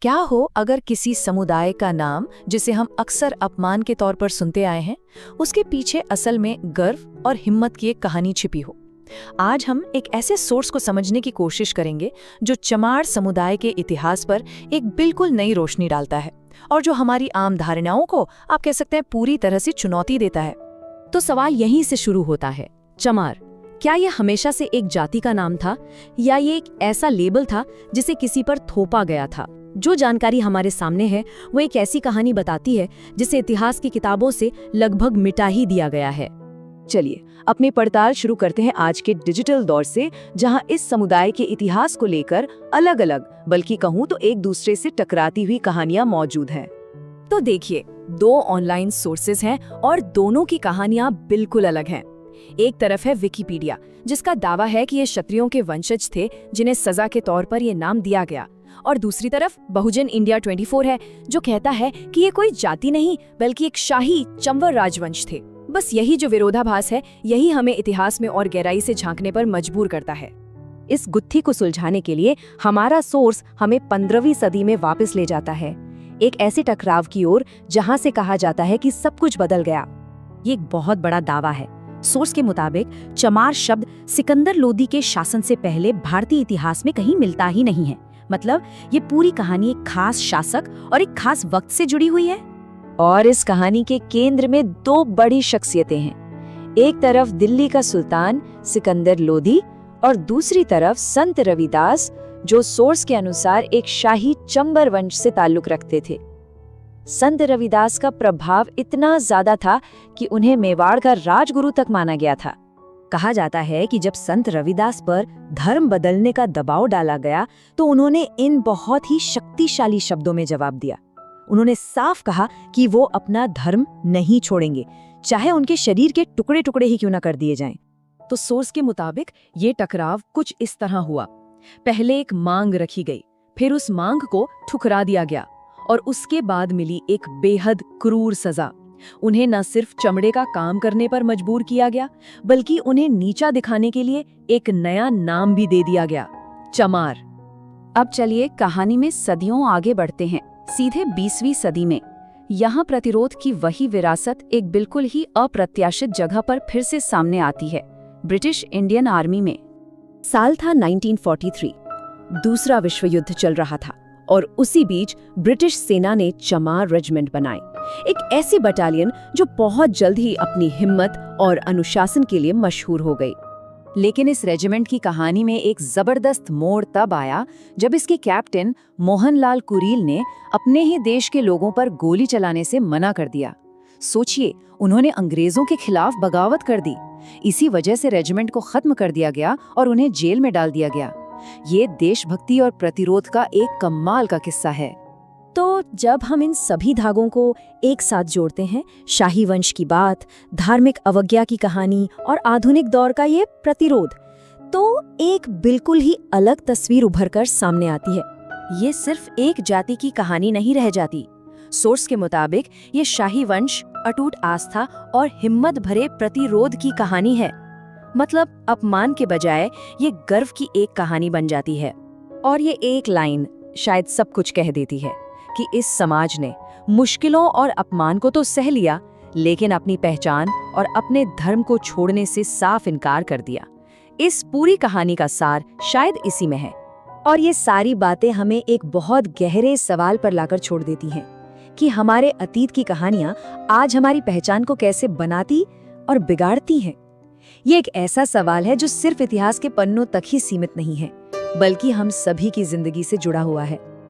क्या हो अगर किसी समुदाय का नाम, जिसे हम अक्सर अपमान के तौर पर सुनते आए हैं, उसके पीछे असल में गर्व और हिम्मत की एक कहानी छिपी हो। आज हम एक ऐसे सोर्स को समझने की कोशिश करेंगे जो चमार समुदाय के इतिहास पर एक बिल्कुल नई रोशनी डालता है और जो हमारी आम धारणाओं को आप कह सकते हैं पूरी तरह से चुनौती देता है। तो सवाल यहीं से शुरू होता है, चमार क्या ये हमेशा से एक जाति का नाम था या ये एक ऐसा लेबल था जिसे किसी पर थोपा गया था? जो जानकारी हमारे सामने है वो एक ऐसी कहानी बताती है जिसे इतिहास की किताबों से लगभग मिटा ही दिया गया है। चलिए अपनी पड़ताल शुरू करते हैं आज के डिजिटल दौर से, जहां इस समुदाय के इतिहास को लेकर अलग अलग, बल्कि कहूं तो एक दूसरे से टकराती हुई कहानियां मौजूद हैं। तो देखिए, दो ऑनलाइन सोर्सेज हैं और दोनों की कहानियां बिल्कुल अलग हैं। एक तरफ है विकिपीडिया, जिसका दावा है कि ये क्षत्रियों के वंशज थे जिन्हें सजा के तौर पर ये नाम दिया गया, और दूसरी तरफ बहुजन इंडिया 24 है जो कहता है कि ये कोई जाति नहीं बल्कि एक शाही चंवर राजवंश थे। बस यही जो विरोधाभास है, यही हमें इतिहास में और गहराई से झांकने पर मजबूर करता है। इस गुत्थी को सुलझाने के लिए हमारा सोर्स हमें 15वीं सदी में वापस ले जाता है, एक ऐसे टकराव की ओर जहां से कहा जाता है कि सब कुछ बदल गया। ये एक बहुत बड़ा दावा है। सोर्स के मुताबिक चमार शब्द सिकंदर लोदी के शासन से पहले भारतीय इतिहास में कहीं मिलता ही नहीं है। मतलब ये पूरी कहानी एक खास शासक और एक खास वक्त से जुड़ी हुई है। और इस कहानी के केंद्र में दो बड़ी शख्सियतें हैं। एक तरफ दिल्ली का सुल्तान सिकंदर लोदी और दूसरी तरफ संत रविदास, जो सोर्स के अनुसार एक शाही चंबर वंश से ताल्लुक रखते थे। संत रविदास का प्रभाव इतना ज्यादा था कि उन्हें मेवाड़ का राजगुरु तक माना गया था। कहा जाता है कि जब संत रविदास पर धर्म बदलने का दबाव डाला गया तो उन्होंने इन बहुत ही शक्तिशाली शब्दों में जवाब दिया। उन्होंने साफ कहा कि वो अपना धर्म नहीं छोड़ेंगे, चाहे उनके शरीर के टुकड़े टुकड़े ही क्यों न कर दिए जाएं। तो सोर्स के मुताबिक ये टकराव कुछ इस तरह हुआ। पहले एक मांग रखी गई, फिर उस मांग को ठुकरा दिया गया और उसके बाद मिली एक बेहद क्रूर सजा। उन्हें न सिर्फ चमड़े का काम करने पर मजबूर किया गया, बल्कि उन्हें नीचा दिखाने के लिए एक नया नाम भी दे दिया गया, चमार। अब चलिए कहानी में सदियों आगे बढ़ते हैं, सीधे 20वीं सदी में। यहाँ प्रतिरोध की वही विरासत एक बिल्कुल ही अप्रत्याशित जगह पर फिर से सामने आती है, ब्रिटिश इंडियन आर्मी में। साल था 1943। दूसरा विश्व युद्ध चल रहा था और उसी बीच ब्रिटिश सेना ने चमार रेजिमेंट बनाई, एक ऐसी बटालियन जो बहुत जल्द ही अपनी हिम्मत और अनुशासन के लिए मशहूर हो गई। लेकिन इस रेजिमेंट की कहानी में एक जबरदस्त मोड़ तब आया जब इसके कैप्टन मोहनलाल कुरील ने अपने ही देश के लोगों पर गोली चलाने से मना कर दिया। सोचिए, उन्होंने अंग्रेजों के खिलाफ बगावत कर दी। इसी वजह से रेजिमेंट को खत्म कर दिया गया और उन्हें जेल में डाल दिया गया। ये देशभक्ति और प्रतिरोध का एक कमाल का किस्सा है। तो जब हम इन सभी धागों को एक साथ जोड़ते हैं, शाही वंश की बात, धार्मिक अवज्ञा की कहानी और आधुनिक दौर का ये प्रतिरोध, तो एक बिल्कुल ही अलग तस्वीर उभर कर सामने आती है। ये सिर्फ एक जाति की कहानी नहीं रह जाती। सोर्स के मुताबिक ये शाही वंश, अटूट आस्था और हिम्मत भरे प्रतिरोध की कहानी है। मतलब अपमान के बजाय ये गर्व की एक कहानी बन जाती है। और ये एक लाइन शायद सब कुछ कह देती है कि इस समाज ने मुश्किलों और अपमान को तो सह लिया, लेकिन अपनी पहचान और अपने धर्म को छोड़ने से साफ इनकार कर दिया। इस पूरी कहानी का सार शायद इसी में है। और ये सारी बातें हमें एक बहुत गहरे सवाल पर लाकर छोड़ देती हैं कि हमारे अतीत की कहानियां आज हमारी पहचान को कैसे बनाती और बिगाड़ती हैं। ये एक ऐसा सवाल है जो सिर्फ इतिहास के पन्नों तक ही सीमित नहीं है, बल्कि हम सभी की जिंदगी से जुड़ा हुआ है।